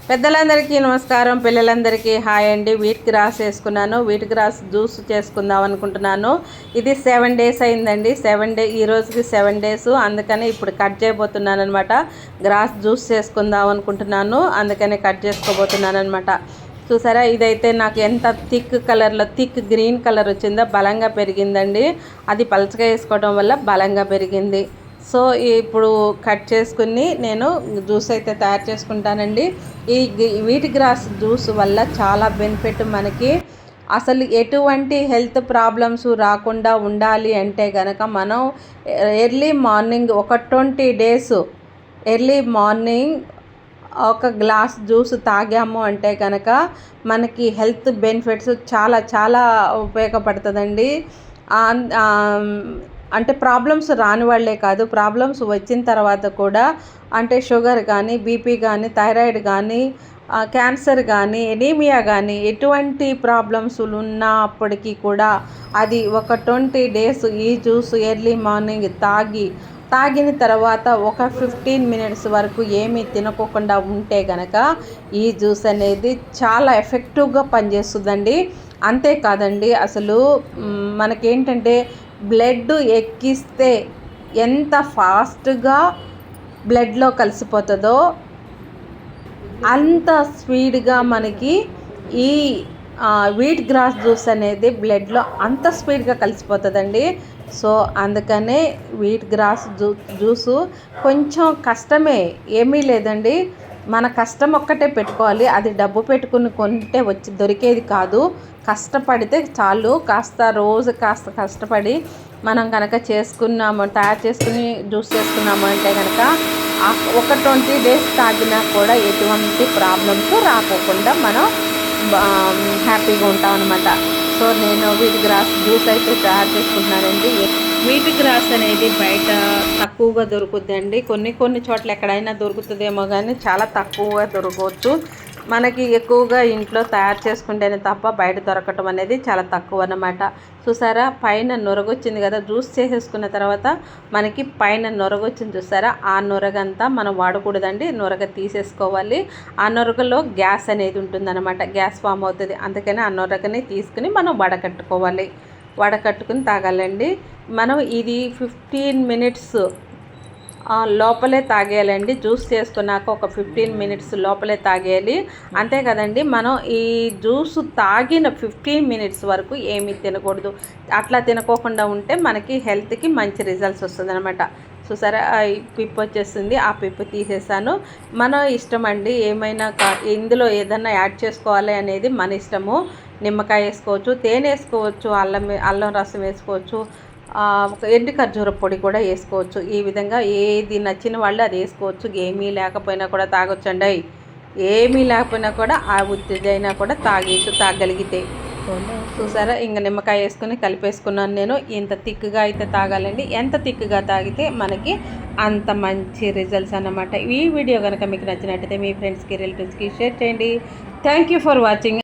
పెద్దలందరికీ నమస్కారం, పిల్లలందరికీ హాయ్ అండి. వీట్ గ్రాస్ వేసుకున్నాను. వీట్ గ్రాస్ జ్యూస్ చేసుకుందాం అనుకుంటున్నాను. ఇది 7 days అయిందండి. ఈ రోజుకి 7 days. అందుకని ఇప్పుడు కట్ చేయబోతున్నాను అనమాట. గ్రాస్ జ్యూస్ చేసుకుందాం అనుకుంటున్నాను, అందుకని కట్ చేసుకోబోతున్నాను అనమాట. చూసారా, ఇదైతే నాకు ఎంత థిక్ కలర్లో థిక్ గ్రీన్ కలర్ వచ్చిందో బలంగా పెరిగిందండి. అది పలచగా వేసుకోవడం వల్ల బలంగా పెరిగింది. సో ఇప్పుడు కట్ చేసుకుని నేను జ్యూస్ అయితే తయారు చేసుకుంటానండి. ఈ వీట్ గ్రాస్ జ్యూస్ వల్ల చాలా బెనిఫిట్ మనకి. అసలు ఎటువంటి హెల్త్ ప్రాబ్లమ్స్ రాకుండా ఉండాలి అంటే కనుక మనం ఎర్లీ మార్నింగ్ ఒక 20 days ఎర్లీ మార్నింగ్ ఒక గ్లాస్ జ్యూస్ తాగాము అంటే కనుక మనకి హెల్త్ బెనిఫిట్స్ చాలా చాలా ఉపయోగపడుతుందండి. అంటే ప్రాబ్లమ్స్ రాని వాళ్ళే కాదు, ప్రాబ్లమ్స్ వచ్చిన తర్వాత కూడా అంటే షుగర్ కానీ, బీపీ కానీ, థైరాయిడ్ కానీ, క్యాన్సర్ కానీ, ఎనీమియా కానీ ఎటువంటి ప్రాబ్లమ్స్ ఉన్నప్పటికీ కూడా అది ఒక 20 days ఈ జ్యూస్ ఎర్లీ మార్నింగ్ తాగిన తర్వాత ఒక 15 minutes వరకు ఏమీ తినకోకుండా ఉంటే కనుక ఈ జ్యూస్ అనేది చాలా ఎఫెక్టివ్గా పనిచేస్తుందండి. అంతేకాదండి, అసలు మనకేంటంటే బ్లడ్ ఎక్కిస్తే ఎంత ఫాస్ట్గా బ్లడ్లో కలిసిపోతుందో అంత స్పీడ్గా మనకి ఈ వీట్ గ్రాస్ జ్యూస్ అనేది బ్లడ్లో అంత స్పీడ్గా కలిసిపోతుందండి. సో అందుకనే వీట్ గ్రాస్ జ్యూసు కొంచెం కష్టమే, ఏమీ లేదండి. మన కష్టం ఒక్కటే పెట్టుకోవాలి. అది డబ్బు పెట్టుకుని కొంటే వచ్చి దొరికేది కాదు. కష్టపడితే చాలు. రోజు కాస్త కష్టపడి మనం కనుక తయారు చేసుకుని జ్యూస్ చేసుకున్నాము అంటే కనుక ఒక 20 days తాగినా కూడా ఎటువంటి ప్రాబ్లమ్స్ రాకోకుండా మనం హ్యాపీగా ఉంటాం అనమాట. సో నేను వీట్ గ్రాస్ జ్యూస్ అయితే తయారు చేసుకుంటున్నానండి. వీట్ గ్రాస్ అనేది బయట తక్కువగా దొరుకుతుందండి. కొన్ని చోట్ల ఎక్కడైనా దొరుకుతుందేమో కానీ చాలా తక్కువగా దొరకవచ్చు. మనకి ఎక్కువగా ఇంట్లో తయారు చేసుకుంటేనే తప్ప బయట దొరకటం అనేది చాలా తక్కువ అన్నమాట. చూసారా, పైన నొరగొచ్చింది కదా, జ్యూస్ చేసేసుకున్న తర్వాత మనకి పైన నొరగొచ్చింది చూసారా, ఆ నొరగంతా మనం వాడకూడదండి. నొరగ తీసేసుకోవాలి. ఆ నొరగలో గ్యాస్ అనేది ఉంటుందన్నమాట, గ్యాస్ ఫామ్ అవుతుంది. అందుకని ఆ నొరగని తీసుకుని మనం వడకట్టుకుని తాగాలండి. మనం ఇది 15 minutes లోపలే తాగేయాలండి. జ్యూస్ చేసుకున్నాక ఒక 15 minutes లోపలే తాగేయాలి. అంతే కదండి, మనం ఈ జ్యూస్ తాగిన 15 minutes వరకు ఏమీ తినకూడదు. అట్లా తినకోకుండా ఉంటే మనకి హెల్త్కి మంచి రిజల్ట్స్ వస్తుంది అనమాట. చూసారా, పిప్పు వచ్చేస్తుంది. ఆ పిప్పు తీసేసాను. మన ఇష్టం అండి, ఏమైనా ఇందులో ఏదన్నా యాడ్ చేసుకోవాలి అనేది మన ఇష్టము. నిమ్మకాయ వేసుకోవచ్చు, తేనె వేసుకోవచ్చు, అల్లం రసం వేసుకోవచ్చు, ఎండు ఖర్జూర పొడి కూడా వేసుకోవచ్చు. ఈ విధంగా ఏది నచ్చిన వాళ్ళు అది వేసుకోవచ్చు. ఏమీ లేకపోయినా కూడా తాగొచ్చండి. ఏమీ లేకపోయినా కూడా ఆ ఉత్తేజైనా కూడా తాగగలిగితే. చూసారా, ఇంక నిమ్మకాయ వేసుకుని కలిపేసుకున్నాను నేను. ఇంత థిక్గా అయితే తాగాలండి. ఎంత థిక్గా తాగితే మనకి అంత మంచి రిజల్ట్స్ అన్నమాట. ఈ వీడియో కనుక మీకు నచ్చినట్టయితే మీ ఫ్రెండ్స్కి, రిలేటివ్స్కి షేర్ చేయండి. Thank you for watching.